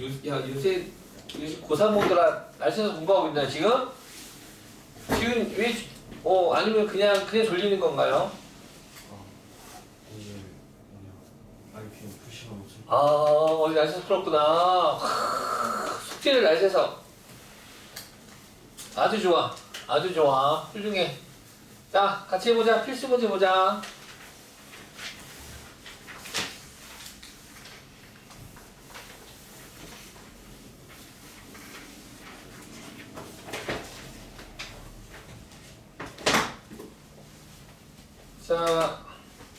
요새 고3 모드라 날씨에서 공부하고 있나 지금? 지금 왜 아니면 그냥 졸리는 건가요? 오늘 IPM 2시간 오지. 어제 날씨에서 풀었구나. 숙제를 날씨에서. 아주 좋아. 아주 좋아. 훌륭해. 자, 같이 해보자. 필수 문제 보자. 자,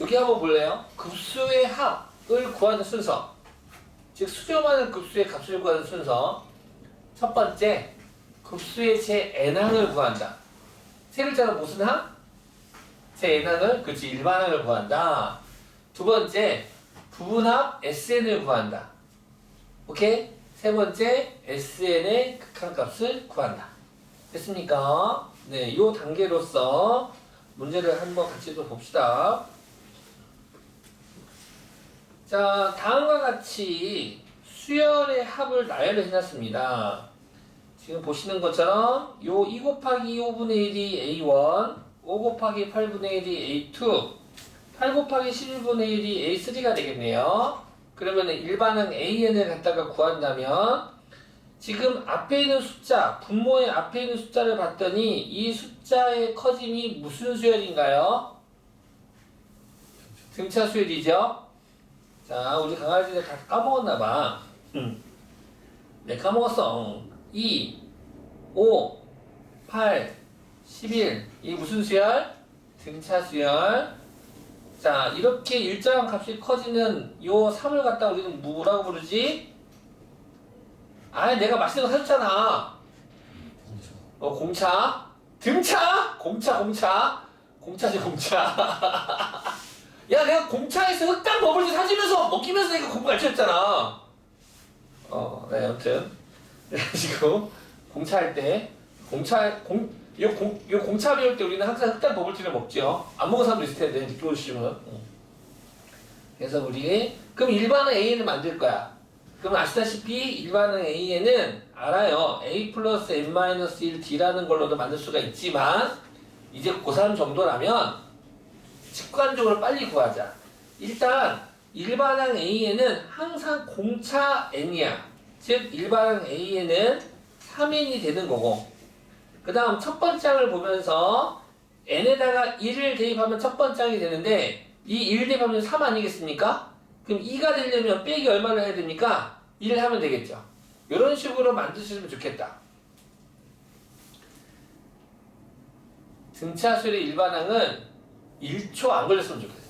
여기 한번 볼래요? 급수의 합을 구하는 순서. 즉, 수렴하는 급수의 값을 구하는 순서. 첫 번째, 급수의 제 n항을 구한다. 세 글자로 무슨 항? 제 n항을, 그렇지, 일반항을 구한다. 두 번째, 부분합 sn을 구한다. 오케이? 세 번째, sn의 극한값을 구한다. 됐습니까? 네, 이 단계로서 문제를 한번 같이 또 봅시다. 자, 다음과 같이 수열의 합을 나열을 해놨습니다. 지금 보시는 것처럼 요 2 곱하기 5분의 1이 A1, 5 곱하기 8분의 1이 A2, 8 곱하기 11분의 1이 A3가 되겠네요. 그러면 일반항 AN을 갖다가 구한다면 지금 앞에 있는 숫자, 분모의 앞에 있는 숫자를 봤더니 이 숫자의 커짐이 무슨 수열인가요? 등차 수열이죠? 자, 우리 강아지들 다 까먹었나봐. 네, 까먹었어. 2, 5, 8, 11. 이게 무슨 수열? 등차 수열. 자, 이렇게 일정한 값이 커지는 요 3을 갖다 우리는 뭐라고 부르지? 아니, 내가 맛있는 거 사줬잖아. 공차. 등차? 공차지, 공차. 야, 내가 공차에서 흑당 버블티 사주면서 먹기면서 내가 공부 가르쳤잖아. 네, 아무튼. 그래가지고, 공차할 때, 요 공차 배울 때 우리는 항상 흑당 버블티를 먹죠. 안 먹은 사람도 있을 텐데, 늦게 오시면. 그래서 그럼 일반은 AN을 만들 거야. 그럼 아시다시피 일반은 AN은 알아요. A 플러스 N-1D라는 걸로도 만들 수가 있지만, 이제 고3 정도라면, 직관적으로 빨리 구하자. 일단, 일반항 AN은 항상 공차 N이야. 즉, 일반항 AN은 3N이 되는 거고, 그 다음 첫 번째 항을 보면서 N에다가 1을 대입하면 첫 번째 항이 되는데, 이 1 대입하면 3 아니겠습니까? 그럼 2가 되려면 빼기 얼마를 해야 됩니까? 1을 하면 되겠죠. 이런 식으로 만드시면 좋겠다. 등차수열의 일반항은 1초 안 걸렸으면 좋겠어.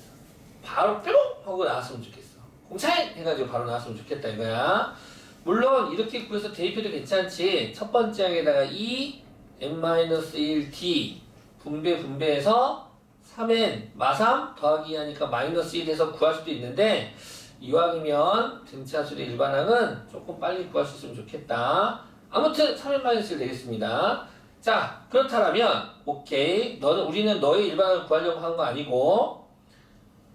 바로 뿅! 하고 나왔으면 좋겠어. 공차해! 해가지고 바로 나왔으면 좋겠다 이거야. 물론 이렇게 구해서 대입해도 괜찮지. 첫 번째 항에다가 2, n-1d 분배해서 3n 마3 더하기 하니까 마이너스 1 해서 구할 수도 있는데, 이왕이면 등차수열의 일반항은 조금 빨리 구할 수 있으면 좋겠다. 아무튼 3n 마이너스 1 되겠습니다. 자, 그렇다면 오케이. 우리는 너의 일반항을 구하려고 한 거 아니고,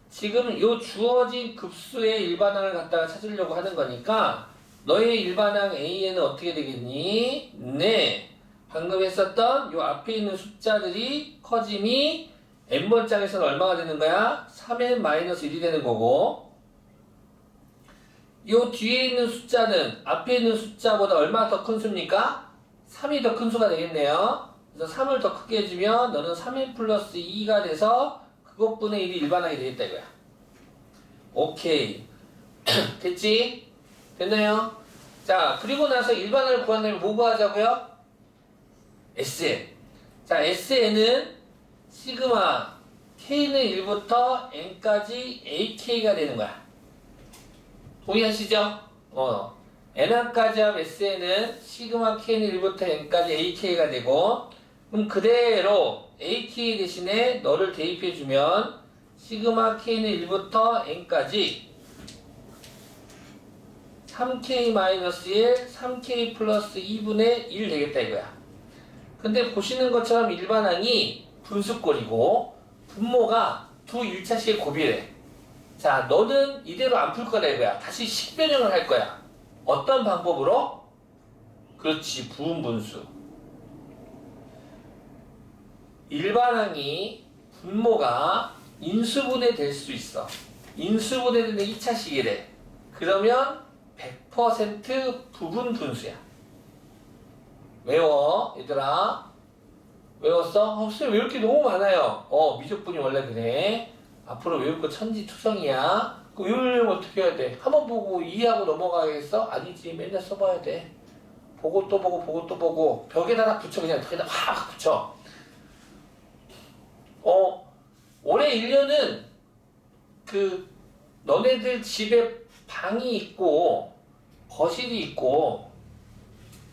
지금 요 주어진 급수의 일반항을 갖다가 찾으려고 하는 거니까, 너의 일반항 AN은 어떻게 되겠니? 네. 방금 했었던 요 앞에 있는 숫자들이 커짐이 n번짝에서는 얼마가 되는 거야? 3n-1이 되는 거고, 요 뒤에 있는 숫자는 앞에 있는 숫자보다 얼마나 더 큰 수입니까? 3이 더 큰 수가 되겠네요. 그래서 3을 더 크게 해주면 너는 3n 플러스 2가 돼서 그것분의 1이 일반항이 되겠다 이거야. 오케이. 됐지? 됐나요? 자, 그리고 나서 일반항을 구한다면 뭐 구하자고요? SN. 자, SN은 시그마 K는 1부터 N까지 AK가 되는 거야. 동의하시죠? N항까지 합 SN은 시그마 K는 1부터 N까지 AK가 되고, 그럼 그대로 AK 대신에 너를 대입해주면 시그마 K는 1부터 N까지 3K-1, 3K 플러스 2분의 1 되겠다 이거야. 근데 보시는 것처럼 일반항이 분수꼴이고 분모가 두 1차식의 곱이래. 자, 너는 이대로 안 풀 거다 이거야. 다시 식변형을 할 거야. 어떤 방법으로? 그렇지, 부분분수. 일반항이 분모가 인수분해 될 수 있어. 인수분해되는 2차식이래. 그러면 100% 부분분수야. 외워, 얘들아. 외웠어? 선생님 외울 게 너무 많아요. 미적분이 원래 그래. 앞으로 외울 거 천지투성이야. 그 외우려면 어떻게 해야 돼? 한번 보고 이해하고 넘어가겠어? 아니지, 맨날 써봐야 돼. 보고 또 보고 보고 또 보고 벽에다가 붙여. 그냥 벽에다 확 붙여. 올해 1년은 너네들 집에 방이 있고 거실이 있고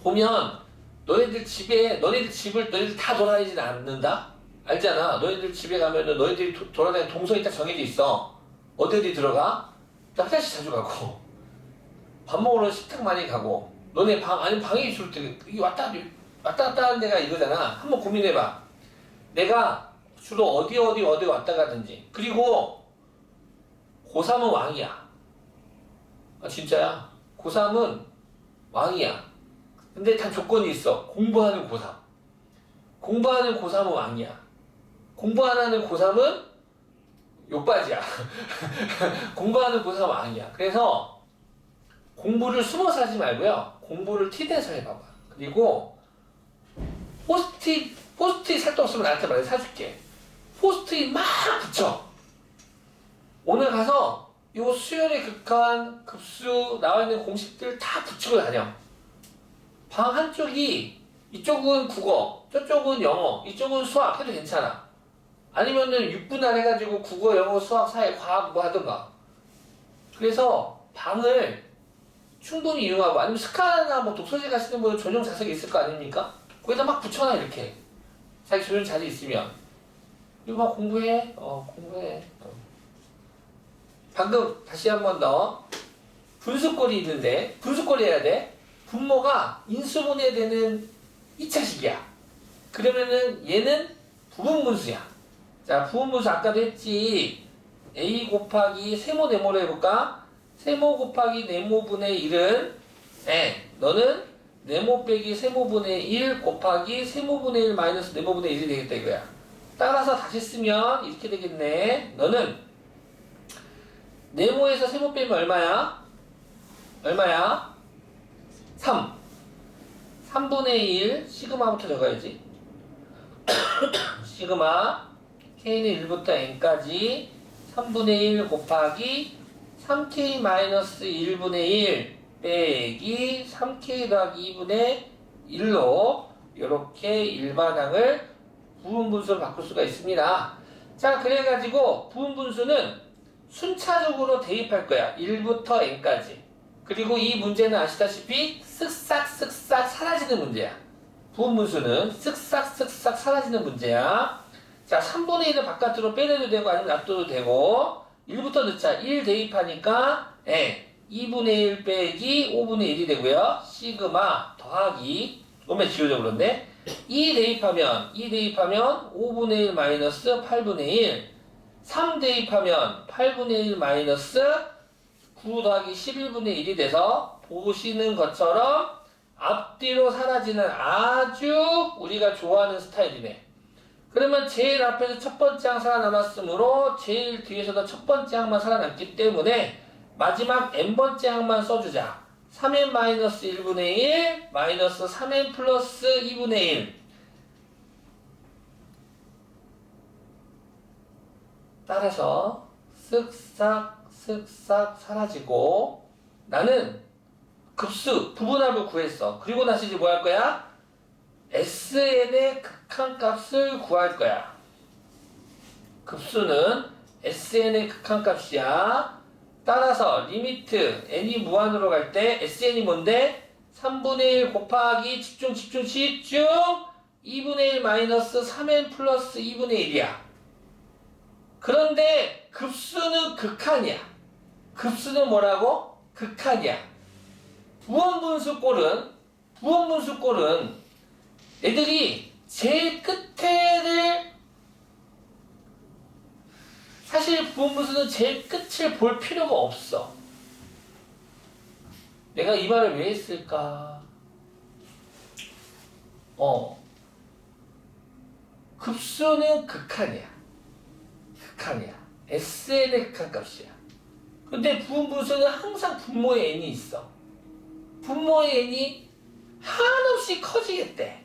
보면 너네들 집을 너희들 다 돌아다니진 않는다? 알잖아. 너희들 집에 가면은 너희들이 돌아다니는 동선이 딱 정해져 있어. 어디 들어가? 나 화장실 자주 가고 밥 먹으러 식탁 많이 가고 너네 아니면 방에 있을 때 왔다 갔다 하는 데가 이거잖아. 한번 고민해봐. 내가 주로 어디 왔다 가든지. 그리고 고3은 왕이야. 진짜야. 고3은 왕이야. 근데 단 조건이 있어. 공부하는 고3. 공부하는 고3은 왕이야. 공부 안 하는 고3은 욕바지야. 공부하는 고3은 왕이야. 그래서 공부를 숨어서 하지 말고요. 공부를 티대서 해봐봐. 그리고 포스트잇 살 데 없으면 나한테 말해 사줄게. 포스트잇 막 붙여. 오늘 가서 요 수열의 극한, 급수 나와 있는 공식들 다 붙이고 다녀. 방 한쪽이 이쪽은 국어, 저쪽은 영어, 이쪽은 수학 해도 괜찮아. 아니면은 6분할 해가지고 국어, 영어, 수학, 사회, 과학 뭐 하던가. 그래서 방을 충분히 이용하고 아니면 스카나 뭐 독서실 가시는 분은 전용 자석이 있을 거 아닙니까? 거기다 막 붙여놔 이렇게. 자기 전용 자리 있으면. 이거 막 공부해. 공부해. 방금 다시 한 번 더. 분수꼴이 있는데 분수꼴 해야 돼. 분모가 인수분해되는 2차식이야. 그러면은 얘는 부분분수야. 자, 부분분수 아까도 했지. a 곱하기 세모 네모로 해볼까? 세모 곱하기 네모분의 1은 너는 네모 빼기 세모분의 1 곱하기 세모분의 1 마이너스 네모분의 1이 되겠다 이거야. 따라서 다시 쓰면 이렇게 되겠네. 너는 네모에서 세모 빼면 얼마야? 3. 3분의 1 시그마부터 적어야지. 시그마 k는 1부터 n까지 3분의 1 곱하기 3k 마이너스 1분의 1 빼기 3k 더하기 2분의 1로 이렇게 일반항을 부분분수로 바꿀 수가 있습니다. 자, 그래가지고 부분분수는 순차적으로 대입할 거야. 1부터 n까지. 그리고 이 문제는 아시다시피 쓱싹쓱싹 사라지는 문제야. 부분분수는 쓱싹쓱싹 사라지는 문제야. 자, 3분의 1을 바깥으로 빼내도 되고 아니면 놔둬도 되고 1부터 넣자. 1 대입하니까 2분의 1 빼기 5분의 1이 되고요. 시그마 더하기 너무 지우려고 그러는데 2 대입하면 5분의 1 마이너스 8분의 1 3 대입하면 8분의 1 마이너스 9 더하기 11분의 1이 돼서 보시는 것처럼 앞뒤로 사라지는 아주 우리가 좋아하는 스타일이네. 그러면 제일 앞에서 첫 번째 항 살아남았으므로 제일 뒤에서도 첫 번째 항만 살아남기 때문에 마지막 n번째 항만 써주자. 3n 마이너스 1분의 1 마이너스 3n 플러스 2분의 1 따라서 쓱싹 사라지고 나는 급수 부분합을 구했어. 그리고 나서 이제 뭐 할 거야? SN의 극한값을 구할 거야. 급수는 SN의 극한값이야. 따라서 리미트 n이 무한으로 갈 때 SN이 뭔데? 3분의 1 곱하기 집중 2분의 1 마이너스 3n 플러스 2분의 1이야. 그런데 급수는 극한이야. 급수는 뭐라고? 극한이야. 부원분수꼴은 애들이 제일 끝에를 사실 부원분수는 제일 끝을 볼 필요가 없어. 내가 이 말을 왜 했을까? 급수는 극한이야. 극한이야. SN의 극한값이야. 근데 부분분수는 항상 분모의 n이 있어. 분모의 n이 한없이 커지겠대.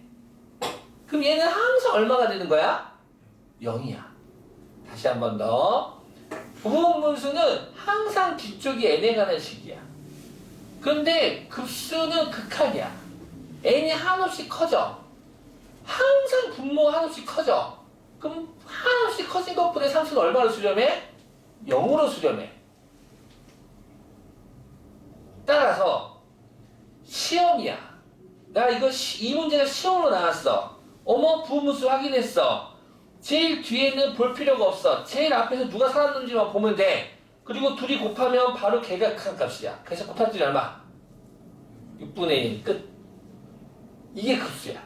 그럼 얘는 항상 얼마가 되는 거야? 0이야. 다시 한 번 더. 부분분수는 항상 뒤쪽이 n에 관한 식이야. 근데 급수는 극한이야. n이 한없이 커져. 항상 분모가 한없이 커져. 그럼 한없이 커진 것분의 상수는 얼마로 수렴해? 0으로 수렴해. 따라서 시험이야. 나 이거 이 문제가 시험으로 나왔어. 어머 부분수 확인했어. 제일 뒤에는 볼 필요가 없어. 제일 앞에서 누가 살았는지만 보면 돼. 그리고 둘이 곱하면 바로 걔가 극한 값이야. 그래서 곱했더니 얼마? 6분의 1 끝. 이게 급수야.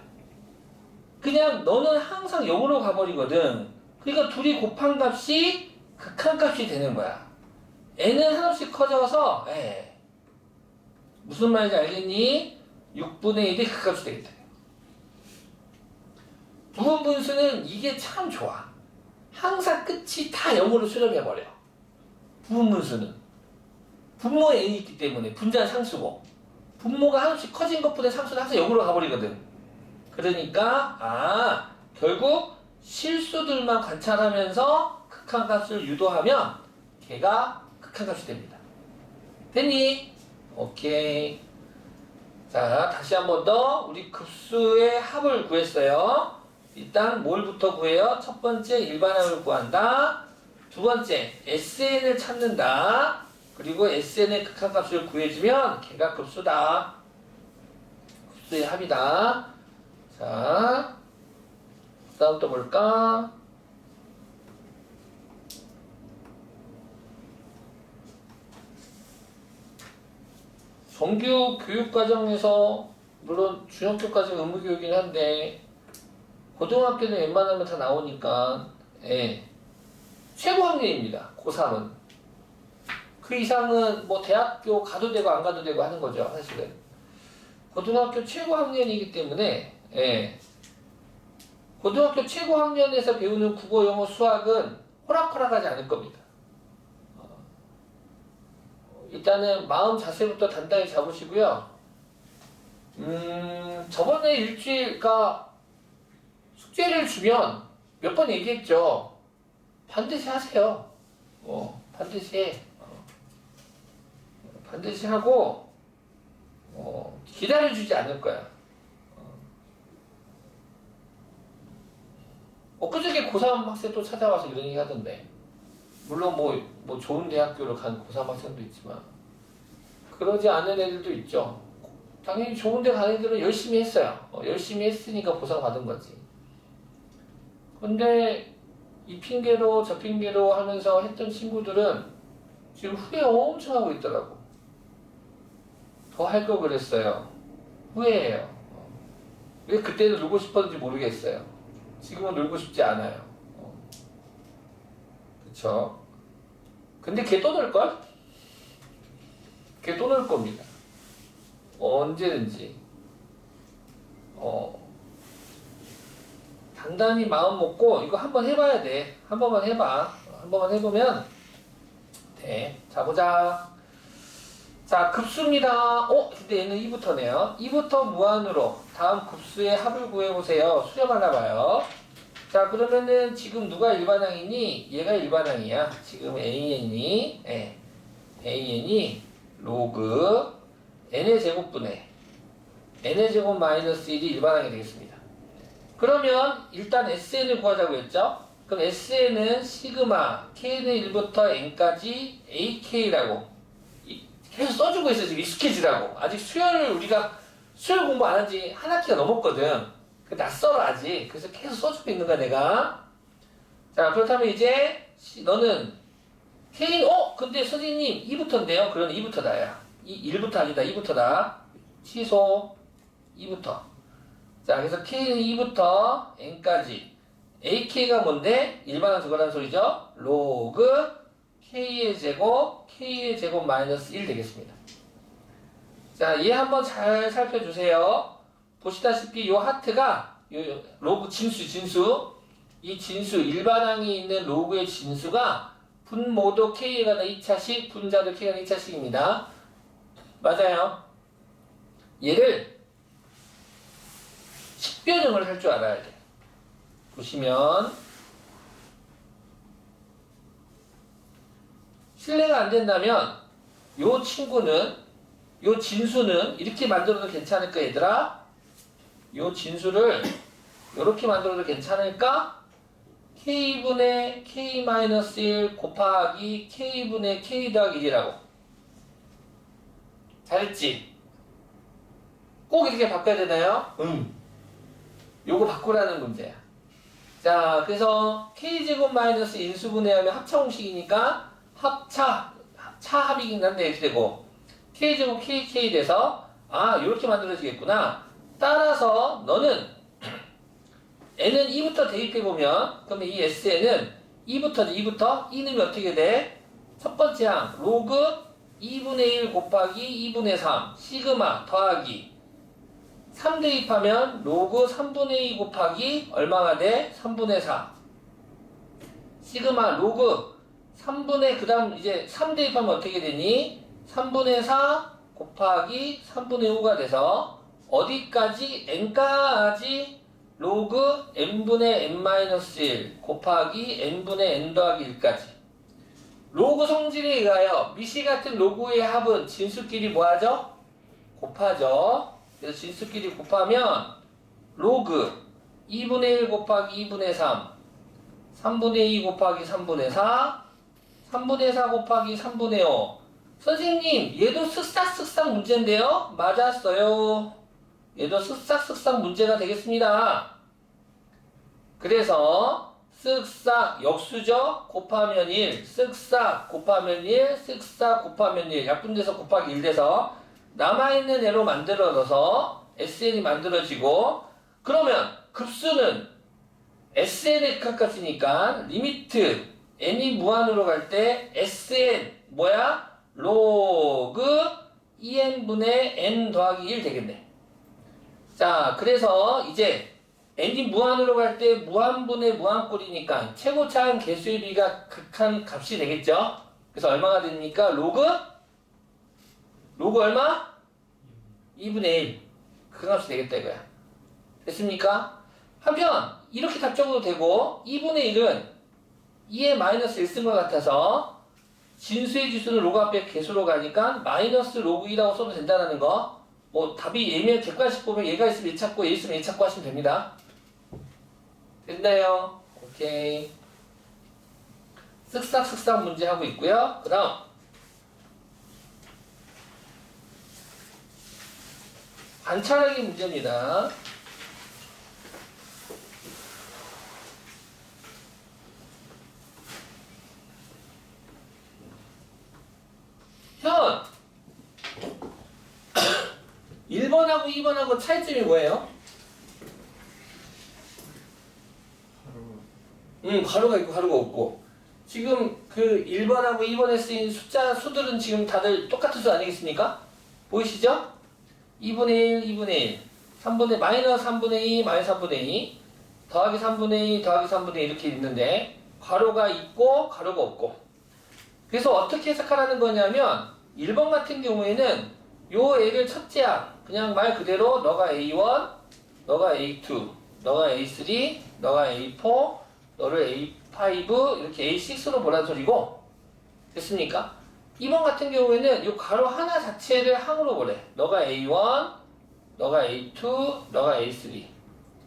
그냥 너는 항상 0으로 가버리거든. 그러니까 둘이 곱한 값이 극한 값이 되는 거야. n은 한없이 커져서 무슨 말인지 알겠니? 6분의 1이 극값이 되겠다. 부분분수는 이게 참 좋아. 항상 끝이 다 0으로 수렴해버려. 부분분수는 분모에 n이 있기 때문에 분자는 상수고 분모가 한없이 커진 것보다 상수는 항상 0으로 가버리거든. 그러니까 결국 실수들만 관찰하면서 극한값을 유도하면 걔가 극한값이 됩니다. 됐니? 오케이. 자, 다시 한 번 더 우리 급수의 합을 구했어요. 일단 뭘부터 구해요? 첫 번째 일반합을 구한다. 두 번째 SN을 찾는다. 그리고 SN의 극한값을 구해주면 걔가 급수다. 급수의 합이다. 자, 그 다음 또 볼까? 정규 교육과정에서 물론 중학교까지 의무교육이긴 한데 고등학교는 웬만하면 다 나오니까 최고 학년입니다. 고3은. 그 이상은 뭐 대학교 가도 되고 안 가도 되고 하는 거죠. 사실은. 고등학교 최고 학년이기 때문에 고등학교 최고 학년에서 배우는 국어, 영어, 수학은 호락호락하지 않을 겁니다. 일단은 마음 자세부터 단단히 잡으시고요. 저번에 일주일가 숙제를 주면 몇 번 얘기했죠. 반드시 하세요. 반드시 해. 반드시 하고 기다려주지 않을 거야. 엊그저께 고3 학생 또 찾아와서 이런 얘기 하던데. 물론 뭐 좋은 대학교를 간 고3 학생도 있지만 그러지 않은 애들도 있죠. 당연히 좋은 데 간 애들은 열심히 했어요. 열심히 했으니까 보상 받은 거지. 근데 이 핑계로 저 핑계로 하면서 했던 친구들은 지금 후회 엄청 하고 있더라고. 더 할 걸 그랬어요. 후회해요. 왜 그때는 놀고 싶었는지 모르겠어요. 지금은 놀고 싶지 않아요. 그쵸? 근데 걔 또 놀걸? 걔 또 놀 겁니다. 언제든지. 단단히 마음 먹고 이거 한번 해봐야 돼. 한 번만 해봐. 한 번만 해보면 돼. 자, 보자. 자, 급수입니다. 근데 얘는 2부터네요. 2부터 무한으로 다음 급수의 합을 구해보세요. 수렴하나 봐요. 자, 그러면은 지금 누가 일반항이니? 얘가 일반항이야. 지금 AN이 로그 n의 제곱분의 n의 제곱 마이너스 1이 일반항이 되겠습니다. 그러면 일단 SN을 구하자고 했죠? 그럼 SN은 시그마 K는 1부터 N까지 AK라고 계속 써주고 있어. 지금 익숙해지라고. 아직 우리가 수열 공부 안 한 지 한 학기가 넘었거든. 낯설어 아직. 그래서 계속 써주고 있는 거야 내가. 자, 그렇다면 이제 너는 K는 근데 선생님 2부터인데요? 그러면 2부터다 야. 1부터 아니다. 2부터다. 취소 2부터. 자, 그래서 K는 2부터 N까지. AK가 뭔데? 일반항 그거란 소리죠? 로그 K의 제곱 마이너스 1 되겠습니다. 자, 얘 한번 잘 살펴주세요. 보시다시피 요 하트가 요 로그 진수 이 진수 일반항이 있는 로그의 진수가 분모도 K가 나 2차식 분자도 K가 나 2차식입니다. 맞아요. 얘를 식변형을 할 줄 알아야 돼. 보시면 실례가 안 된다면 요 친구는 요 진수는 이렇게 만들어도 괜찮을까 얘들아? 요 진수를 이렇게 만들어도 괜찮을까? K분의 K-1 곱하기 K분의 K 더하기 1이라고. 잘했지? 꼭 이렇게 바꿔야 되나요? 요거 바꾸라는 문제야. 자, 그래서 K제곱 마이너스 인수분해하면 합차 공식이니까 차합이긴 한데 이렇게 되고 K제곱 KK 돼서 요렇게 만들어지겠구나. 따라서 너는 n은 2부터 대입해보면 그러면 이 SN은 2부터 E 넣으면 어떻게 돼? 첫 번째 항 로그 2분의 1 곱하기 2분의 3 시그마 더하기 3 대입하면 로그 3분의 2 곱하기 얼마가 돼? 3분의 4 시그마 로그 3분의 그 다음 이제 3 대입하면 어떻게 되니? 3분의 4 곱하기 3분의 5가 돼서 어디까지? n까지 로그 n분의 n-1 곱하기 n분의 n 더하기 1까지 로그 성질에 의하여 미시 같은 로그의 합은 진수끼리 뭐하죠? 곱하죠. 그래서 진수끼리 곱하면 로그 2분의 1 곱하기 2분의 3 3분의 2 곱하기 3분의 4 3분의 4 곱하기 3분의 5 선생님 얘도 쓱싹쓱싹 문제인데요? 맞았어요. 얘도 쓱싹쓱싹 문제가 되겠습니다. 그래서 쓱싹 역수죠? 곱하면 1 쓱싹 곱하면 1 쓱싹 곱하면 1 약분돼서 곱하기 1 돼서 남아있는 애로 만들어서 SN이 만들어지고 그러면 급수는 SN에 가깝으니까 리미트 n이 무한으로 갈 때 SN 뭐야? 로그 2n분의 n 더하기 1 되겠네. 자, 그래서 이제 n이 무한으로 갈 때 무한분의 무한꼴이니까 최고차항 개수의 비가 극한 값이 되겠죠? 그래서 얼마가 됩니까? 로그 얼마? 2분의 1. 그 값이 되겠다 이거야. 됐습니까? 한편 이렇게 답 적어도 되고 2분의 1은 2의 마이너스 1 쓴 것 같아서 진수의 지수는 로그 앞에 개수로 가니까 마이너스 로그 2라고 써도 된다는 거. 뭐 답이 얘면 객관식 보면 얘가 있으면 얘 찾고 얘 있으면 얘 찾고 하시면 됩니다. 됐나요? 오케이. 쓱싹쓱싹 문제 하고 있고요. 그 다음 관찰하기 문제입니다. 현 1번하고 2번하고 차이점이 뭐예요? 가로가 있고 가로가 없고 지금 그 1번하고 2번에 쓰인 숫자 수들은 지금 다들 똑같은 수 아니겠습니까? 보이시죠? 2분의 1, 2분의 1 3분의 마이너스 3분의 2, 마이너스 3분의 2 더하기 3분의 2, 더하기 3분의 2 이렇게 있는데 가로가 있고 가로가 없고 그래서 어떻게 해석하라는 거냐면 1번 같은 경우에는 요 애를 첫째 항 그냥 말 그대로 너가 A1, 너가 A2, 너가 A3, 너가 A4, 너를 A5 이렇게 A6로 보라는 소리고 됐습니까? 2번 같은 경우에는 요 가로 하나 자체를 항으로 보래. 너가 A1, 너가 A2, 너가 A3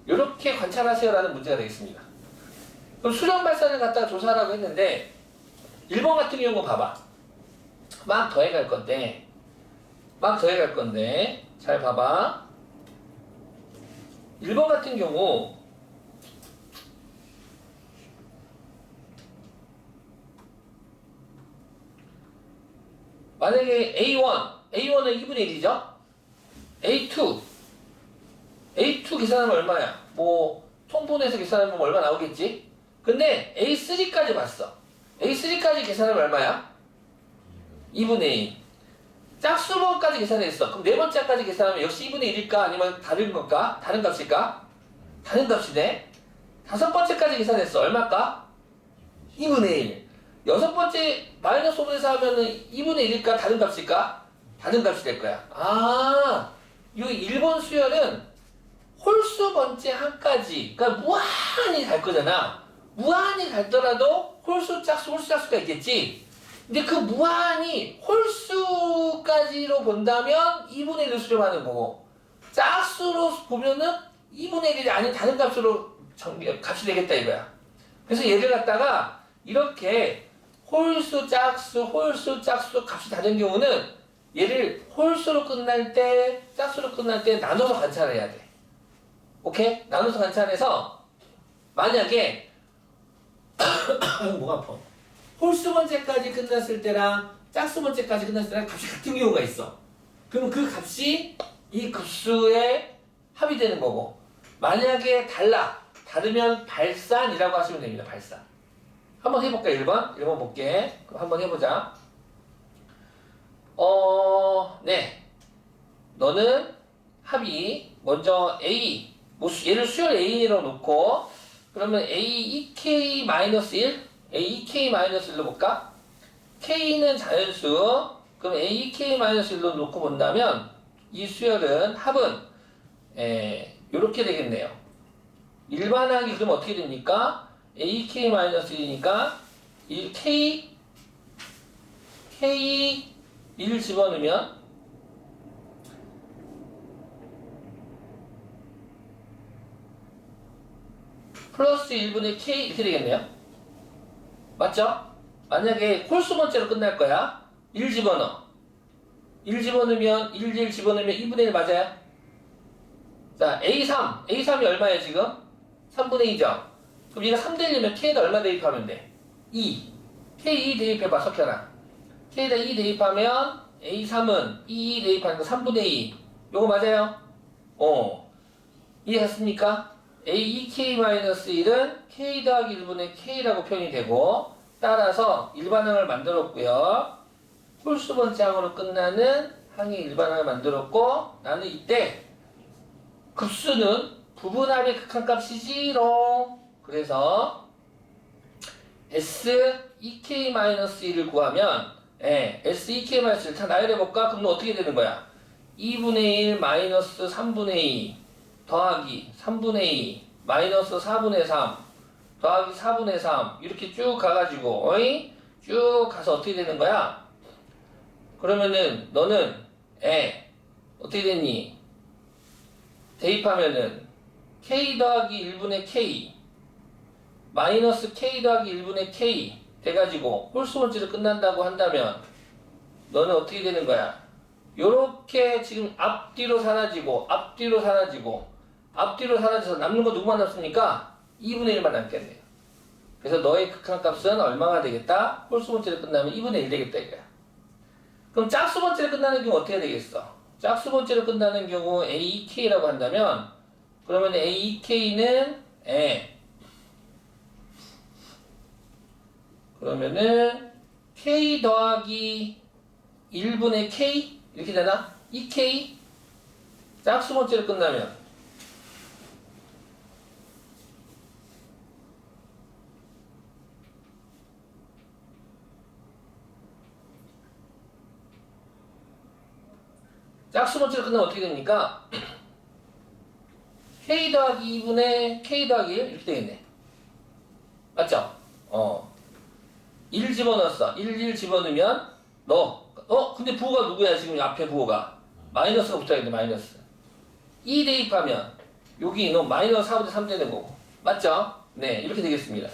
이렇게 관찰하세요 라는 문제가 되겠습니다. 그럼 수렴 발산을 갖다가 조사하라고 했는데 1번 같은 경우 봐봐. 막 더해갈 건데 잘 봐봐. 1번 같은 경우 만약에 A1은 2분의 1이죠? A2 계산하면 얼마야? 뭐 통분해서 계산하면 얼마 나오겠지? 근데 A3까지 봤어. A3까지 계산하면 얼마야? 2분의 2. 짝수번까지 계산했어. 그럼 네 번째까지 계산하면 역시 2분의 1일까? 아니면 다른 걸까? 다른 값일까? 다른 값이네. 다섯 번째까지 계산했어. 얼마일까? 2분의 1. 여섯 번째 마이너스 5분의 4 하면은 2분의 1일까? 다른 값일까? 다른 값이 될 거야. 아, 이 1번 수열은 홀수 번째 한까지, 그러니까 무한히 갈 거잖아. 무한히 갈더라도 홀수 짝수가 있겠지. 근데 그 무한히 홀수까지로 본다면 2분의 1을 수렴하는 거고, 짝수로 보면은 2분의 1이 아닌 다른 값으로 값이 되겠다 이거야. 그래서 얘를 갖다가 이렇게 홀수 짝수 값이 다른 경우는 얘를 홀수로 끝날 때, 짝수로 끝날 때 나눠서 관찰해야 돼. 오케이? 나눠서 관찰해서 만약에 뭐가 아파? 홀수 번째까지 끝났을 때랑 짝수 번째까지 끝났을 때랑 값이 같은 경우가 있어. 그럼 그 값이 이 급수에 합이 되는 거고, 만약에 다르면 발산이라고 하시면 됩니다. 발산. 한번 해볼까? 1번 볼게. 그럼 한번 해보자. 네. 너는 합이 먼저 A, 뭐 얘를 수열 A로 놓고, 그러면 A 2K-1, A 2K-1로 볼까? K는 자연수, 그럼 A 2K-1로 놓고 본다면 이 수열은 합은 요렇게 되겠네요. 일반항이 그럼 어떻게 됩니까? A K-1이니까 이 K 1 집어넣으면 플러스 1분의 K 이렇게 되겠네요. 맞죠? 만약에 홀수 번째로 끝날 거야. 1 집어넣어. 1 집어넣으면 1 집어넣으면 2분의 1 맞아요? 자, A3이 얼마예요 지금? 3분의 2죠? 그럼 얘가 3 되려면 K에다 얼마 대입하면 돼? 2. K2 대입해봐, 석현아. K에다 2 대입하면 A3은 2 대입하니까 3분의 2. 요거 맞아요? 이해했습니까? A2K-1은 K 더하기 1분의 K라고 표현이 되고, 따라서 일반항을 만들었고요. 홀수 번째 항으로 끝나는 항의 일반항을 만들었고, 나는 이때 급수는 부분합의 극한값이지롱. 그래서 S2K-1을 구하면 S2K-1을 다 나열해볼까? 그럼 어떻게 되는 거야? 2분의 1 마이너스 3분의 2 더하기 3분의 2 마이너스 4분의 3 더하기 4분의 3 이렇게 쭉 가가지고 쭉 가서 어떻게 되는 거야? 그러면은 너는 어떻게 됐니? 대입하면은 K 더하기 1분의 K 마이너스 K 더하기 1분의 K 돼가지고 홀수 번째로 끝난다고 한다면 너는 어떻게 되는 거야? 요렇게 지금 앞뒤로 사라지고 사라져서 남는 거 누구만 남습니까? 2분의 1만 남겠네요. 그래서 너의 극한값은 얼마가 되겠다? 홀수 번째로 끝나면 2분의 1 되겠다 이거야. 그럼 짝수 번째로 끝나는 경우 어떻게 되겠어? 짝수 번째로 끝나는 경우 A2K라고 한다면 그러면 A2K는 그러면은 K 더하기 1분의 K 이렇게 되나? 2K 짝수 번째로 끝나면 짝수 번째로 끝나면 어떻게 됩니까? K 더하기 2분의 K 더하기 1 이렇게 되겠네. 맞죠? 1 집어넣었어. 1 집어넣으면 근데 부호가 누구야 지금 앞에 부호가? 마이너스가 붙어야겠네. 마이너스 2 대입하면 여기 너 마이너스 4분의 3 되는 거고 맞죠? 네 이렇게 되겠습니다.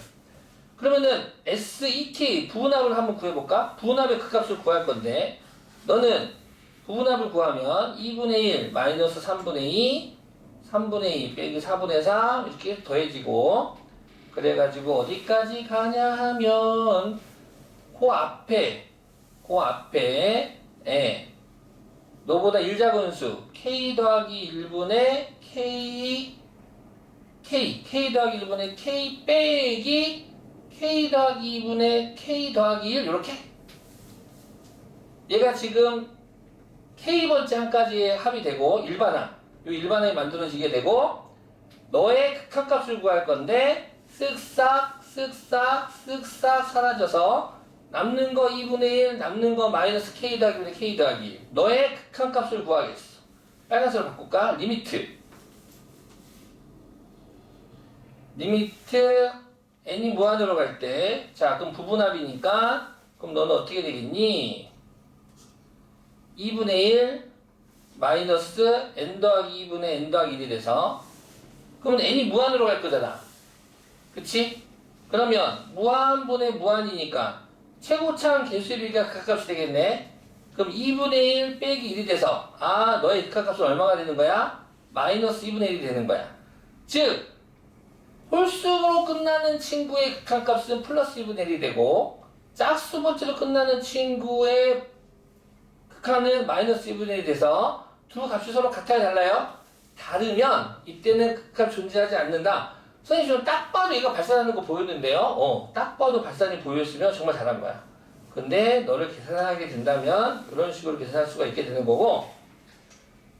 그러면은 S2K 부분합을 한번 구해볼까? 부분합의 그 값을 구할 건데 너는 부분합을 구하면 2분의 1 마이너스 3분의 2 3분의 2 빼기 4분의 3 이렇게 더해지고 그래가지고 어디까지 가냐 하면 그 앞에 너보다 1 작은 수 K 더하기 1분의 K 더하기 1분의 K 빼기 K 더하기 2분의 K 더하기 1 이렇게 얘가 지금 k번째 항까지의 합이 되고 일반항, 요 일반항이 만들어지게 되고 너의 극한값을 구할 건데 쓱싹 쓱싹 쓱싹 사라져서 남는 거 2분의 1, 남는 거 마이너스 k 더하기 1, k 더하기 1. 너의 극한값을 구하겠어. 빨간색으로 바꿀까? 리미트 n이 무한으로 갈 때, 자 그럼 부분합이니까 그럼 너는 어떻게 되겠니? 2분의 1 마이너스 n 더하기 2분의 n 더하기 1이 돼서 그러면 n이 무한으로 갈 거잖아. 그치? 그러면 무한분의 무한이니까 최고차항 개수의 비가 극한값이 되겠네. 그럼 2분의 1 빼기 1이 돼서 너의 극한값은 얼마가 되는 거야? 마이너스 2분의 1이 되는 거야. 즉 홀수로 끝나는 친구의 극한값은 플러스 2분의 1이 되고 짝수 번째로 끝나는 친구의 극한은 마이너스 2분의 1이 돼서 두 값이 서로 같아야 달라요? 다르면 이때는 극한 존재하지 않는다. 선생님 지금 딱 봐도 얘가 발산하는 거 보였는데요. 딱 봐도 발산이 보였으면 정말 잘한 거야. 근데 너를 계산하게 된다면 이런 식으로 계산할 수가 있게 되는 거고,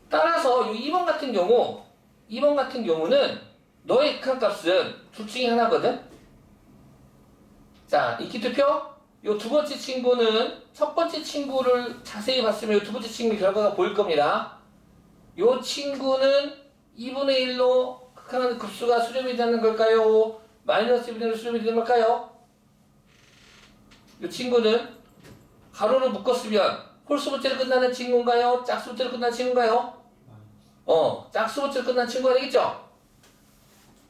따라서 이 2번 같은 경우는 너의 극한값은 둘 중에 하나거든. 자, 인기투표. 요 두 번째 친구는 첫 번째 친구를 자세히 봤으면 요 두 번째 친구 결과가 보일 겁니다. 요 친구는 2분의 1로 극한 급수가 수렴이 되는 걸까요? 마이너스 2분의 1로 수렴이 되는 걸까요? 이 친구는 가로로 묶었으면 홀수 번째로 끝나는 친구인가요? 짝수 번째로 끝나는 친구인가요? 짝수 번째로 끝나는 친구가 되겠죠?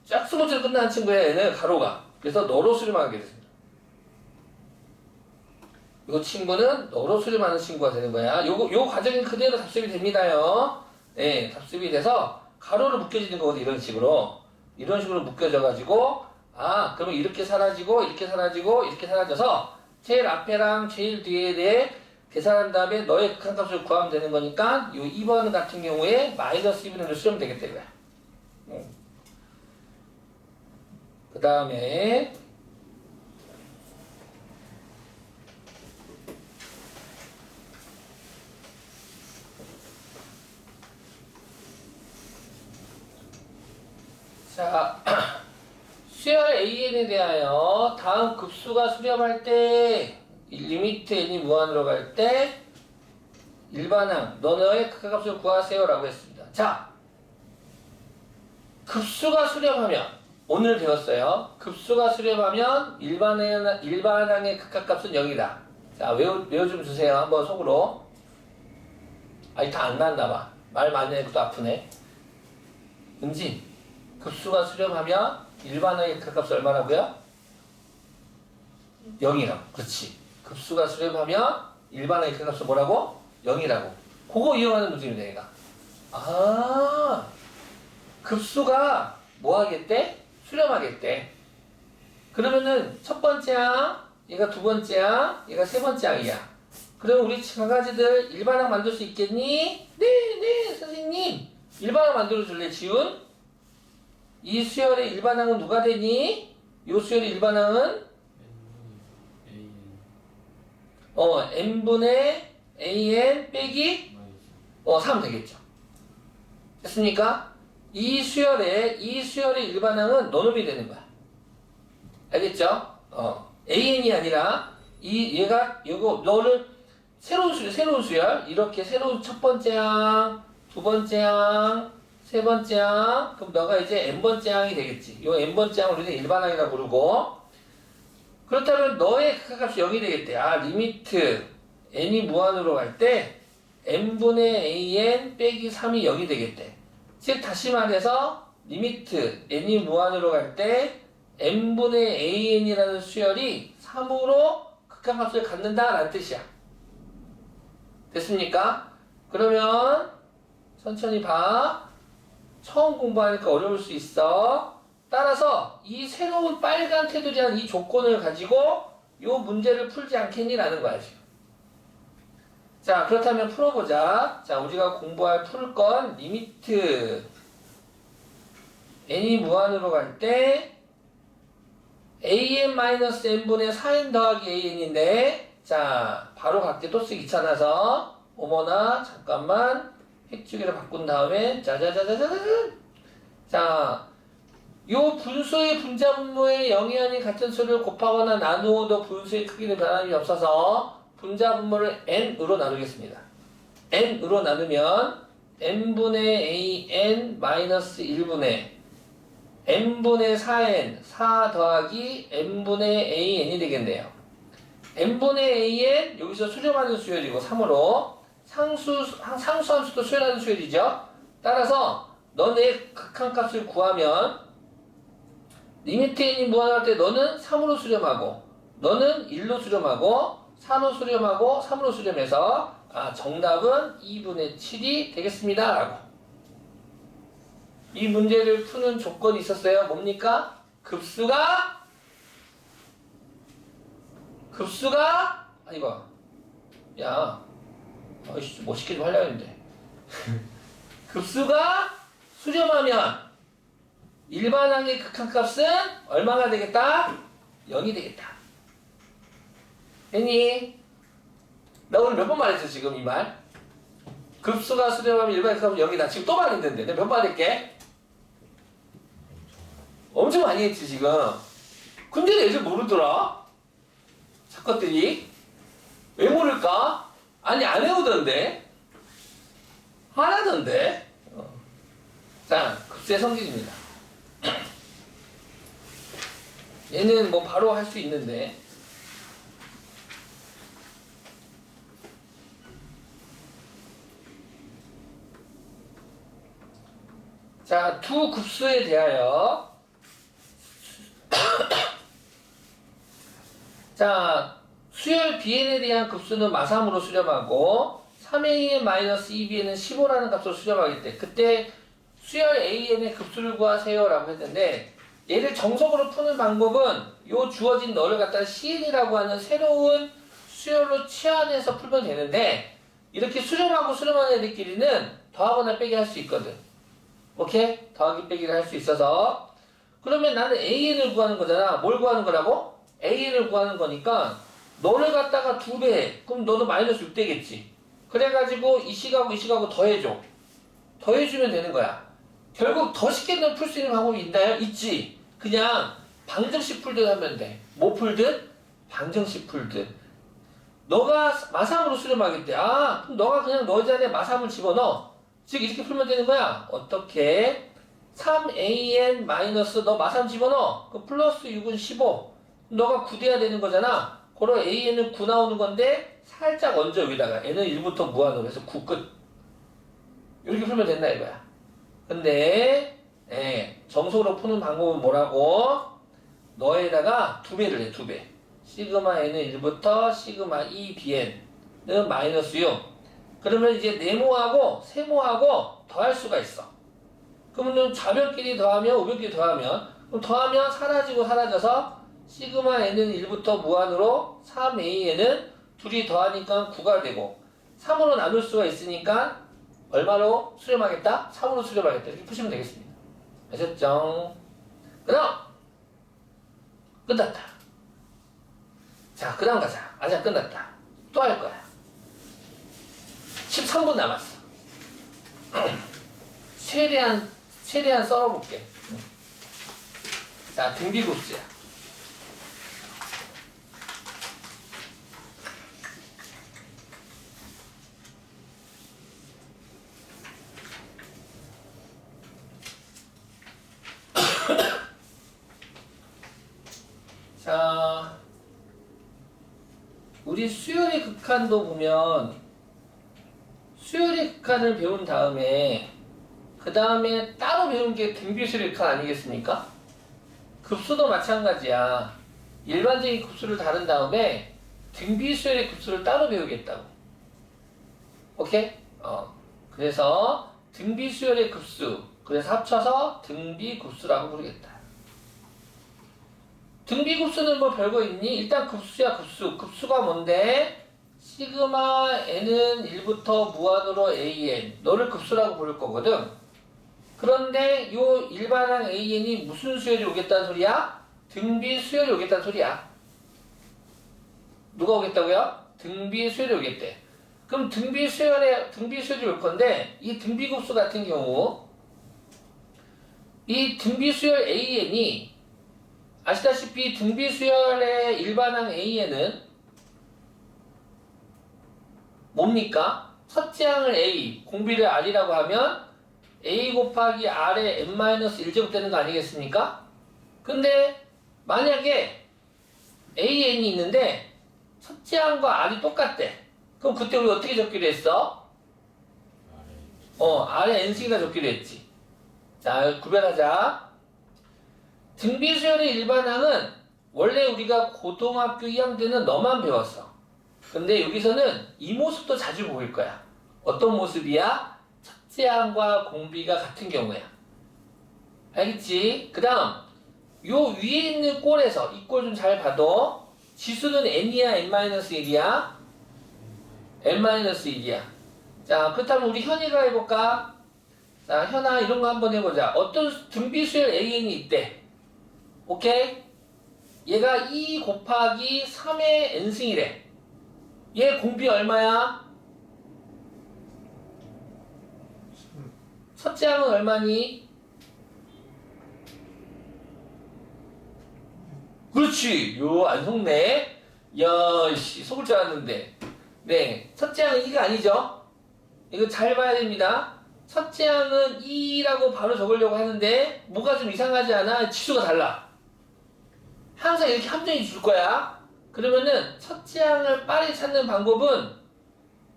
짝수 번째로 끝나는 친구야, 얘는 가로가. 그래서 너로 수렴하게 됐습니다. 이 친구는 너로 수렴하는 친구가 되는 거야. 요 과정이 그대로 답습이 됩니다요. 네, 답습이 돼서 가로로 묶여지는 거거든, 이런 식으로. 이런 식으로 묶여져가지고, 그러면 이렇게 사라지고, 이렇게 사라지고, 이렇게 사라져서, 제일 앞에랑 제일 뒤에 대해 계산한 다음에 너의 극한값을 구하면 되는 거니까, 요 2번 같은 경우에 마이너스 2분의 1로 수렴 되겠다, 이거야. 그 다음에, 자, 수열 AN에 대하여 다음 급수가 수렴할 때 리미트 n이 무한으로 갈 때 일반항 너의 극한값을 구하세요 라고 했습니다. 자, 급수가 수렴하면 오늘 배웠어요. 급수가 수렴하면 일반항의 극한값은 0이다. 자, 외워 좀 주세요. 한번 속으로. 다 안 나왔나봐. 말 많이 해도 또 아프네. 은진, 급수가 수렴하면 일반항의 극한값은 얼마라고요? 0이라고. 그렇지. 급수가 수렴하면 일반항의 극한값은 뭐라고? 0이라고. 그거 이용하는 문제입니다, 얘가. 급수가 뭐 하겠대? 수렴하겠대. 그러면은 첫 번째 항, 얘가 두 번째 항, 얘가 세 번째 항이야. 그럼 우리 강아지들 일반항 만들 수 있겠니? 네, 선생님. 일반항 만들어 줄래, 지훈? 이 수열의 일반항은 누가 되니? 이 수열의 일반항은 n분의 an 빼기 3 되겠죠. 됐습니까? 이 수열의 일반항은 너놈이 되는 거야. 알겠죠? an이 아니라 이거 너를 새로운 수열 이렇게 새로운 첫 번째 항, 두 번째 항, 세 번째 항, 그럼 너가 이제 n번째 항이 되겠지. 이 n번째 항을 우리는 일반항이라고 부르고, 그렇다면 너의 극한값이 0이 되겠대. 리미트 n이 무한으로 갈 때 n분의 an 빼기 3이 0이 되겠대. 즉 다시 말해서 리미트 n이 무한으로 갈 때 n분의 an이라는 수열이 3으로 극한값을 갖는다 라는 뜻이야. 됐습니까? 그러면 천천히 봐. 처음 공부하니까 어려울 수 있어. 따라서 이 새로운 빨간 테두리한 이 조건을 가지고 이 문제를 풀지 않겠니? 라는 거야, 지금. 자, 그렇다면 풀어보자. 자, 우리가 풀 건 리미트 n이 무한으로 갈 때 an-n분의 4n 더하기 an인데, 자, 바로 갈게. 또 쓰기 귀찮아서 어머나 잠깐만 핵주기를 바꾼 다음에 짜자자자자잔. 자, 요 분수의 분자분모의 영의원이 같은 수를 곱하거나 나누어도 분수의 크기는 변함이 없어서 분자분모를 n으로 나누겠습니다. n으로 나누면 n분의 an 마이너스 1분의 n분의 4n 4 더하기 n분의 an이 되겠네요. n분의 an 여기서 수렴하는 수열이고 3으로 상수함수도 수열하는 수열이죠. 따라서 너네 극한값을 구하면 리미트 n이 무한할 때 너는 3으로 수렴하고 너는 1로 수렴하고 4로 수렴하고 3으로 수렴해서 정답은 2분의 7이 되겠습니다 라고. 이 문제를 푸는 조건이 있었어요. 뭡니까? 급수가 아이고 야 아이씨 멋있게 좀 하려고 했는데 급수가 수렴하면 일반항의 극한값은 얼마가 되겠다? 0이 되겠다. 했니? 나 오늘 몇 번 말했어 지금 이 말? 급수가 수렴하면 일반항의 극한값은 0이다. 지금 또 말했는데 내가 몇 번 할게? 엄청 많이 했지 지금. 근데 애들 모르더라? 사건들이 왜 모를까? 아니 안 외우던데 하나던데. 자, 급수의 성질입니다. 얘는 뭐 바로 할 수 있는데 자, 두 급수에 대하여 자, 수열 bn에 대한 급수는 마삼으로 수렴하고 3an-2bn은 15라는 값으로 수렴하기 때문에 그때 수열 an의 급수를 구하세요 라고 했는데 얘를 정석으로 푸는 방법은 요 주어진 너를 갖다가 cn이라고 하는 새로운 수열로 치환해서 풀면 되는데 이렇게 수렴하고 수렴하는 애들끼리는 더하거나 빼기 할 수 있거든. 오케이? 더하기 빼기를 할 수 있어서 그러면 나는 an을 구하는 거잖아. 뭘 구하는 거라고? an을 구하는 거니까 너를 갖다가 2배 그럼 너도 마이너스 6 되겠지. 그래가지고 이 식하고 더해줘. 더해주면 되는 거야. 결국 더 쉽게 풀 수 있는 방법이 있나요? 있지. 그냥 방정식 풀듯 하면 돼. 뭐 풀듯? 방정식 풀듯. 너가 마삼으로 수렴하겠대. 그럼 너가 그냥 너 자리에 마삼을 집어넣어. 즉 이렇게 풀면 되는 거야. 어떻게? 3an 마이너스 너 마삼 집어넣어. 그 플러스 6은 15. 너가 9 돼야 되는 거잖아. 그럼 an은 9 나오는 건데 살짝 얹어 위다가 n은 1부터 무한으로 해서 9 끝. 이렇게 풀면 된다 이거야. 근데 정석으로 푸는 방법은 뭐라고? 너에다가 2배를 해. 2배. 시그마 n은 1부터 시그마 2bn은 마이너스 6. 그러면 이제 네모하고 세모하고 더할 수가 있어. 그러면 좌변끼리 더하면 우변끼리 더하면 그럼 더하면 사라지고 사라져서 시그마 n은 1부터 무한으로 3an은 둘이 더하니까 9가 되고 3으로 나눌 수가 있으니까 얼마로 수렴하겠다? 3으로 수렴하겠다. 이렇게 푸시면 되겠습니다. 아셨죠? 그럼 끝났다. 자, 그 다음 가자. 아직 끝났다. 또 할 거야. 13분 남았어. 최대한 썰어볼게. 자, 등비급수야. 자, 우리 수열의 극한도 보면 수열의 극한을 배운 다음에 그 다음에 따로 배운 게 등비수열의 극한 아니겠습니까? 급수도 마찬가지야. 일반적인 급수를 다룬 다음에 등비수열의 급수를 따로 배우겠다고. 오케이? 그래서 등비수열의 급수 그래서 합쳐서 등비급수라고 부르겠다. 등비급수는 뭐 별거 있니? 일단 급수야 급수. 급수가 뭔데? 시그마 n은 1부터 무한으로 an. 너를 급수라고 부를 거거든. 그런데 요 일반항 an이 무슨 수열이 오겠다는 소리야? 등비 수열이 오겠다는 소리야. 누가 오겠다고요? 등비 수열이 오겠대. 그럼 등비 수열이 올 건데 이 등비 곱수 같은 경우 이 등비 수열 AN이 아시다시피 등비 수열의 일반항 AN은 뭡니까? 첫째 항을 A, 공비를 R이라고 하면 A 곱하기 R의 n-1제곱 되는 거 아니겠습니까? 근데 만약에 AN이 있는데 첫째 항과 R이 똑같대. 그럼 그때 우리 어떻게 적기로 했어? R의 n승이라 적기로 했지. 자, 구별하자. 등비수열의 일반항은 원래 우리가 고등학교 2학년 때는 너만 배웠어. 근데 여기서는 이 모습도 자주 보일 거야. 어떤 모습이야? 첫째 항과 공비가 같은 경우야. 알겠지? 그 다음 요 위에 있는 꼴에서 이 꼴 좀 잘 봐도 지수는 n이야 n-1이야? n-1이야. 자, 그렇다면 우리 현이가 해볼까? 자, 현아 이런 거 한번 해보자. 어떤 등비수열 AN이 있대. 오케이? 얘가 2 곱하기 3의 n승이래. 얘 공비 얼마야? 첫째 항은 얼마니? 그렇지. 안 속네. 야, 씨, 속을 줄 알았는데. 네, 첫째 항은 2가 아니죠? 이거 잘 봐야 됩니다. 첫째 항은 2라고 바로 적으려고 하는데 뭐가 좀 이상하지 않아? 지수가 달라. 항상 이렇게 함정이 줄 거야. 그러면은 첫째 항을 빠르게 찾는 방법은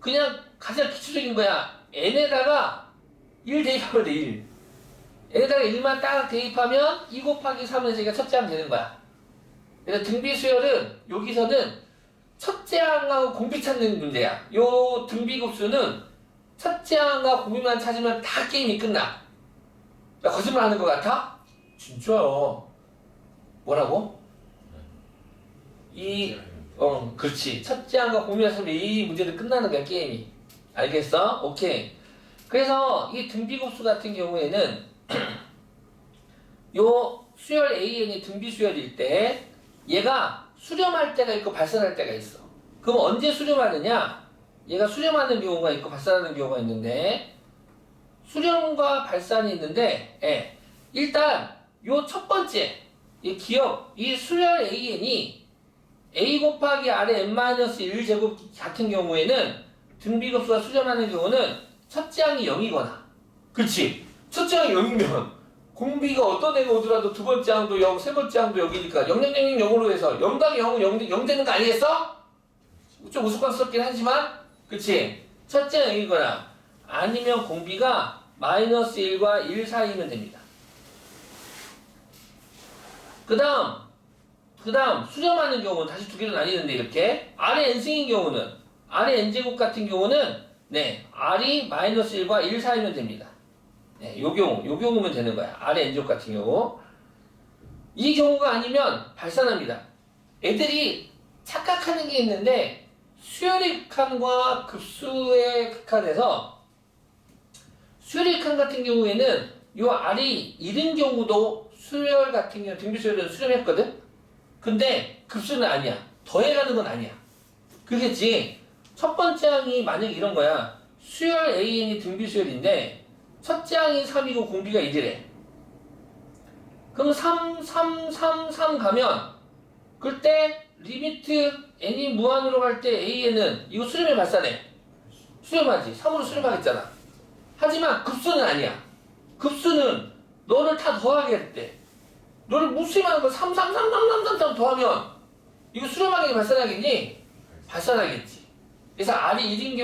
그냥 가장 기초적인 거야. n에다가 1 대입하면 돼. 1. n에다가 1만 딱 대입하면 2 곱하기 3은 제가 첫째 항 되는 거야. 그래서 등비수열은 여기서는 첫째 항하고 공비 찾는 문제야. 요 등비급수는 첫째 항과 공비만 찾으면 다 게임이 끝나. 나 거짓말 하는 것 같아? 진짜요. 뭐라고? 그렇지. 첫째 항과 공비만 찾으면 이 문제는 끝나는 거야, 게임이. 알겠어? 오케이. 그래서 이 등비급수 같은 경우에는 요 수열 AN이 등비수열일 때 얘가 수렴할 때가 있고 발산할 때가 있어. 그럼 언제 수렴하느냐? 얘가 수렴하는 경우가 있고 발산하는 경우가 있는데 수렴과 발산이 있는데 일단 요 첫 번째 이 기억 이 수열 AN이 A 곱하기 R의 n-1 제곱 같은 경우에는 등비급수가 수렴하는 경우는 첫째 항이 0이거나 그렇지 첫째 항이 0이면 공비가 어떤 애가 오더라도 두 번째 항도 0, 세 번째 항도 0이니까 0, 0, 0, 0으로 해서 0 더하기 0은 0 되는 거 아니겠어? 좀 우스꽝스럽긴 하지만 그치? 첫째 항이 0이거나 아니면 공비가 -1과 1 사이면 됩니다. 그 다음 수렴하는 경우는 다시 두 개로 나뉘는데 이렇게 R의 n승인 경우는 R의 n제곱 같은 경우는 R이 -1과 1 사이면 됩니다. 요 경우면 되는 거야. R의 n제곱 같은 경우. 이 경우가 아니면 발산합니다. 애들이 착각하는 게 있는데 수열의 극한과 급수의 극한에서 수열의 극한 같은 경우에는 요 R이 1인 경우도 수열 같은 경우 등비수열은 수렴했거든? 근데 급수는 아니야. 더해가는 건 아니야. 그겠지? 첫 번째 항이 만약에 이런 거야. 수열 AN이 등비수열인데 첫째 항이 3이고 공비가 1이래. 그럼 3, 3, 3, 3 가면 그때 리미트 n이 무한으로 갈 때 AN은 이거 수렴해 발산해. 수렴하지. 3으로 수렴하겠잖아. 하지만 급수는 아니야. 급수는 너를 다 더하게 했대. 너를 무수히많은 걸 3, 3, 3, 3, 3, 3, 3 더하면 이거 수렴하겠니 발산하겠니? 발산하겠지. 그래서 R이 1인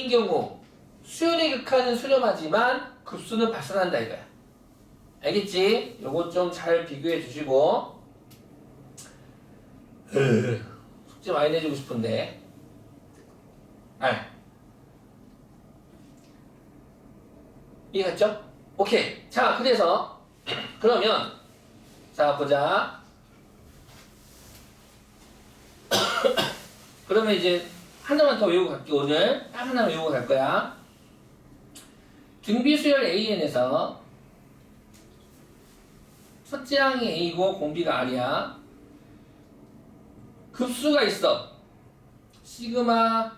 경우 수열의 극한은 수렴하지만 급수는 발산한다 이거야. 알겠지? 요거 좀 잘 비교해 주시고 숙제 많이 내주고 싶은데 이해갔죠? 오케이. 자, 그래서 그러면 자 보자. 그러면 이제 하나만 더 외우고 갈게. 오늘 딱 하나만 외우고 갈 거야. 등비수열 AN에서 첫째 항이 A고 공비가 R이야. 급수가 있어. 시그마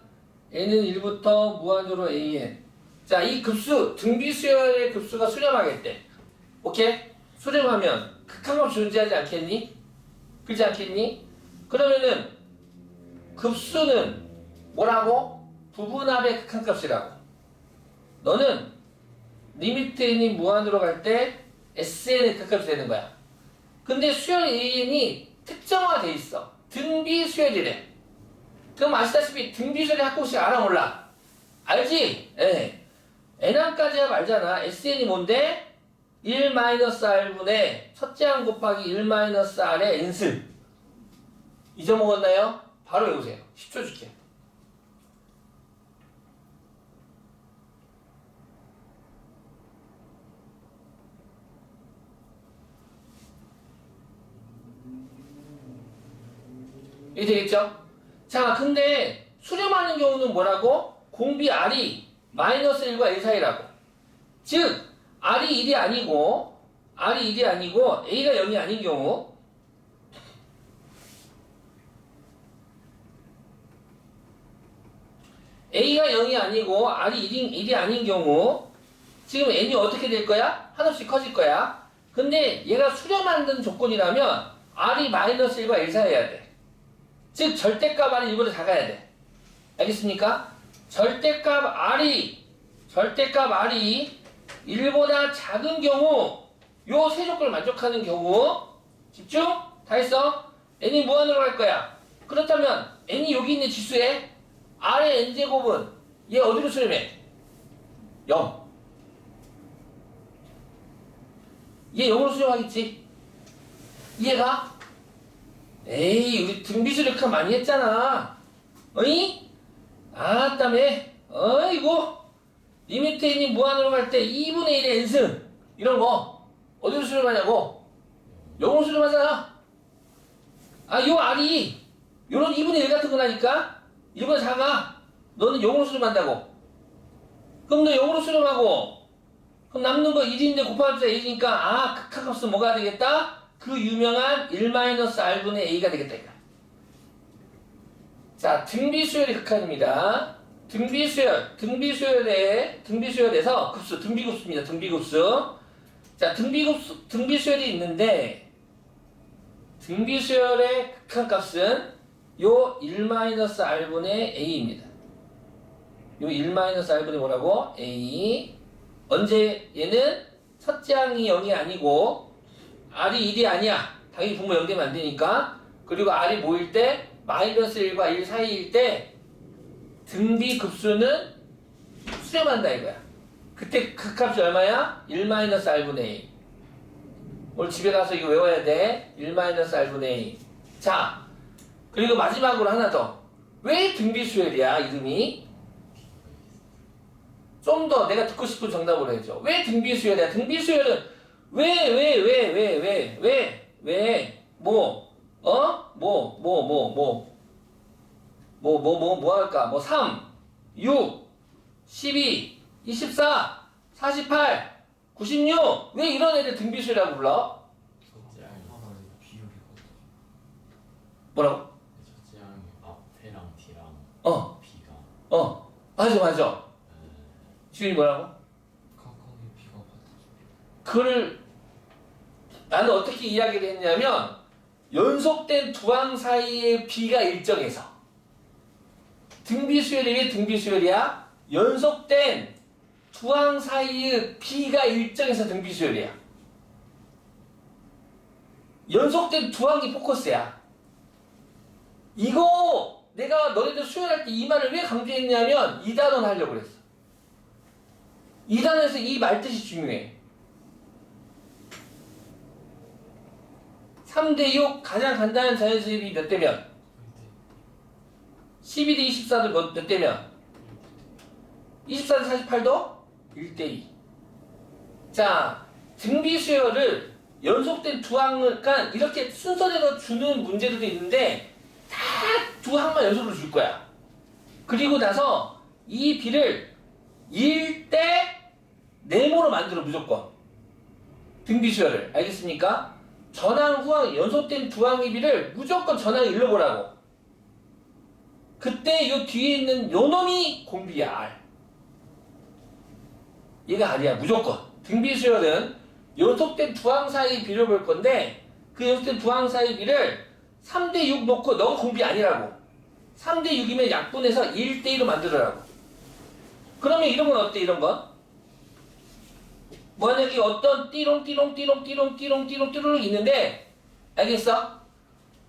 n은 1부터 무한으로 an. 자, 이 급수, 등비수열의 급수가 수렴하겠대. 오케이? 수렴하면 극한값 존재하지 않겠니? 그렇지 않겠니? 그러면은 급수는 뭐라고? 부분합의 극한값이라고. 너는 리미트 n이 무한으로 갈 때 sn의 극한값이 되는 거야. 근데 수열 an이 특정화돼 있어. 등비수열이래. 그럼 아시다시피 등비수열이 학공식 알아 몰라? 알지? 예. n항까지야 말잖아. sn이 뭔데? 1-r분의 첫째 항 곱하기 1-r의 n승. 잊어먹었나요? 바로 외우세요. 10초 줄게. 이게 되겠죠? 자, 근데 수렴하는 경우는 뭐라고? 공비 R이 마이너스 1과 1 사이라고. 즉, R이 1이 아니고 A가 0이 아닌 경우, A가 0이 아니고 R이 1이 아닌 경우, 지금 N이 어떻게 될 거야? 한없이 커질 거야. 근데 얘가 수렴하는 조건이라면 R이 마이너스 1과 1 사이여야 돼. 즉 절대값 R이 1보다 작아야 돼. 알겠습니까? 절대값 R이 1보다 작은 경우, 요 세 조건을 만족하는 경우, 집중? 다 했어? n이 무한으로 갈 거야. 그렇다면 n이 여기 있는 지수에 R의 n제곱은 얘 어디로 수렴해? 0. 얘 0으로 수렴하겠지? 이해가? 에이, 우리 등비수를 참 많이 했잖아. 어이? 아따매. 어이구. 리미트 n이 무한으로 갈 때 2분의 1의 n승. 이런 거. 어디로 수렴하냐고? 0으로 수렴하잖아. 아, 요 R이, 요런 2분의 1 같은 거라니까? 1보다 작아. 너는 0으로 수렴한다고. 그럼 너 0으로 수렴하고, 그럼 남는 거 1인데 곱하자 1이니까, 아, 극한값은 뭐가 되겠다? 그 유명한 1-r분의 a가 되겠다 이거야. 자, 등비수열이 극한입니다. 등비수열에서 급수, 등비급수입니다. 등비급수. 자, 등비수열이 있는데, 등비수열의 극한값은 요 1-r분의 a입니다. 요 1-r분의 뭐라고? a. 언제 얘는 첫째 항이 0이 아니고, R이 1이 아니야. 당연히 분모 0 되면 안 되니까. 그리고 R이 뭐일 때? 마이너스 1과 1 사이일 때 등비 급수는 수렴한다 이거야. 그때 극값이 얼마야? 1-r분의 a. 오늘 집에 가서 이거 외워야 돼. 1-r분의 a. 자, 그리고 마지막으로 하나 더. 왜 등비수열이야 이름이? 좀 더 내가 듣고 싶은 정답으로 해줘. 왜 등비수열이야? 등비수열은 뭐 할까? 3, 6, 12, 24, 48, 96. 왜 이런 애들 등비수열이라고 불러? 첫째 항이 비율이거든. 뭐라고? 첫째 항이 앞에랑 뒤랑 어, 비가 맞아. 지훈이 뭐라고? 각각의 비가 같아서. 그걸 나는 어떻게 이야기를 했냐면 연속된 두 항 사이의 비가 일정해서. 등비수열이 왜 등비수열이야? 연속된 두 항 사이의 비가 일정해서 등비수열이야. 연속된 두 항이 포커스야. 이거 내가 너네들 수열할 때 이 말을 왜 강조했냐면 2단원 하려고 그랬어. 2단원에서 이 말뜻이 중요해. 3대6 가장 간단한 자연수입이 몇 대면? 12대 24도 몇 대면? 24대 48도? 1대2. 자, 등비수열을 연속된 두 항을, 그러니까 이렇게 순서대로 주는 문제들도 있는데 다 두 항만 연속으로 줄 거야. 그리고 나서 이 비를 1대 네모로 만들어 무조건. 등비수열을. 알겠습니까? 전항, 후항, 연속된 두 항의 비를 무조건 전항에 일러보라고. 그때 요 뒤에 있는 요 놈이 공비야. R. 얘가 R이야 무조건. 등비수열은 연속된 두항 사이 비를 볼 건데 그 연속된 두항 사이 비를 3대6 놓고 너가 공비 아니라고. 3대6이면 약분해서 1대1로 만들어라고. 그러면 이런 건 어때? 이런 건? 만약에 어떤 띠롱 있는데 알겠어?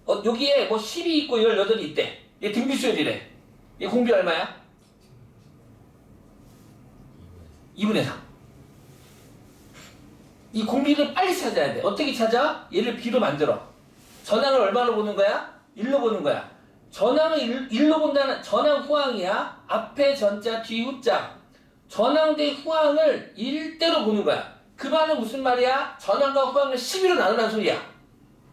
여기에 뭐 10이 있고 18이 있대. 얘 등비수열이래. 얘 공비 얼마야? 2분의 3. 이 공비를 빨리 찾아야 돼. 어떻게 찾아? 얘를 B로 만들어. 전항을 얼마로 보는 거야? 1로 보는 거야. 전항을 1로 본다는 전항 후항이야. 앞에 전자, 뒤 후자. 전항 대 후항을 1대로 보는 거야. 그 말은 무슨 말이야? 전항과 후항을 12로 나누라는 소리야.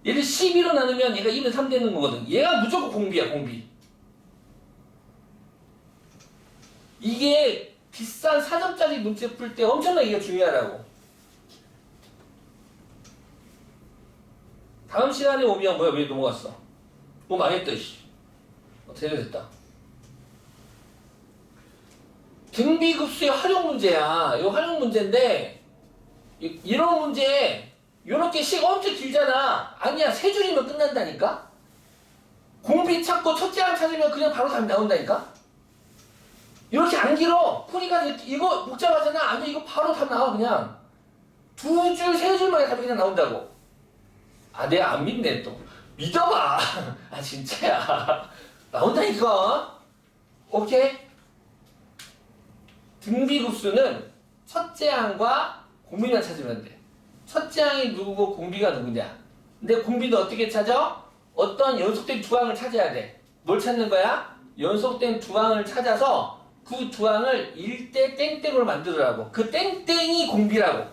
얘를 12로 나누면 얘가 2는 3 되는 거거든. 얘가 무조건 공비야, 공비. 이게 비싼 4점짜리 문제 풀 때 엄청나게 이게 중요하다고. 다음 시간에 오면 뭐야? 왜 넘어갔어? 뭐 망했다, 씨. 대단했다. 등비급수의 활용 문제야. 이 활용 문제인데, 이런 문제, 요렇게 식 엄청 길잖아. 아니야, 세 줄이면 끝난다니까? 공비 찾고 첫째 항 찾으면 그냥 바로 답이 나온다니까? 이렇게 안 길어. 풀이가 이거 복잡하잖아. 아니, 이거 바로 답 나와, 그냥. 두 줄, 세 줄만에 답이 그냥 나온다고. 아, 내가 안 믿네, 또. 믿어봐. 아, 진짜야. 나온다니까. 오케이? 등비급수는 첫째 항과 공비만 찾으면 돼. 첫째 항이 누구고 공비가 누구냐. 근데 공비도 어떻게 찾아? 어떤 연속된 두 항을 찾아야 돼. 뭘 찾는 거야? 연속된 두 항을 찾아서 그 두 항을 1대 땡땡으로 만들으라고. 그 땡땡이 공비라고.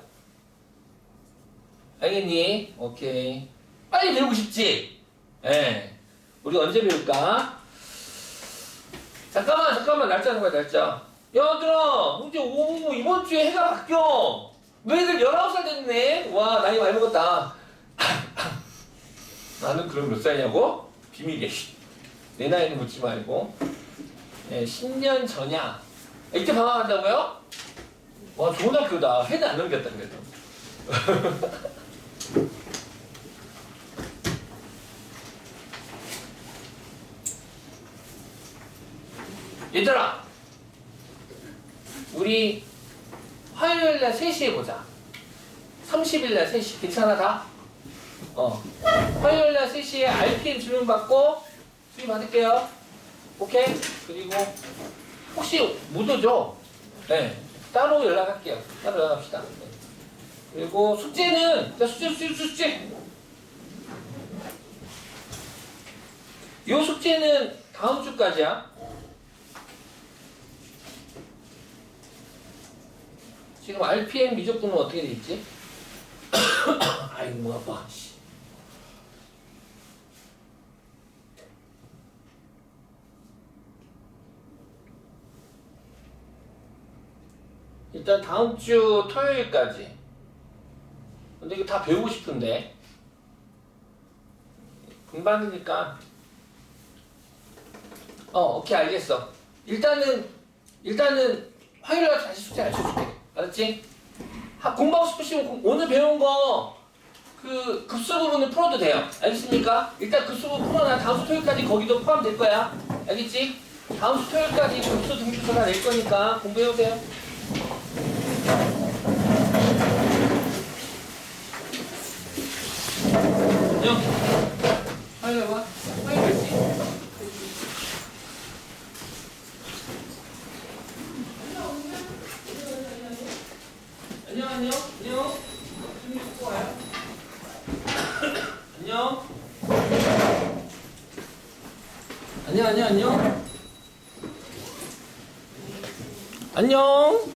알겠니? 오케이. 빨리 배우고 싶지? 예. 우리 언제 배울까? 잠깐만. 날짜 정말 날짜. 얘들아, 이제 이번 주에 해가 바뀌어. 너희들 19살 됐네. 와, 나이 많이 먹었다. 나는 그럼 몇 살이냐고? 비밀이야. 내 나이는 묻지 말고. 네, 10년 전이야. 이때 방학한다고요? 와, 좋은 학교다. 해는 안 넘겼다, 그래도. 얘들아, 우리 화요일날 3시에 보자. 30일날 3시. 괜찮아, 다? 화요일날 3시에 RPM 주문 받고 수리 받을게요. 오케이? 그리고 혹시 못 오죠? 네. 따로 연락할게요. 따로 연락합시다. 네. 그리고 숙제는, 자, 숙제. 요 숙제는 다음 주까지야. 지금 RPM 미적분은 어떻게 돼 있지? 아이고, 뭐 아파. 일단 다음 주 토요일까지. 근데 이거 다 배우고 싶은데. 금방이니까. 오케이, 알겠어. 일단은 화요일날 다시 숙제 알려줄게. 알았지? 공부하고 싶으시면 오늘 배운 거 그 급수 부분을 풀어도 돼요. 알겠습니까? 일단 급수 부분 풀어놔. 다음 주 토요일까지 거기도 포함될 거야. 알겠지? 다음 주 토요일까지 급수 등급수 다 낼 거니까 공부해오세요. 안녕. 화요일 와. 화요일 있지? 안녕. 준비 듣고 와요. 안녕. 안녕.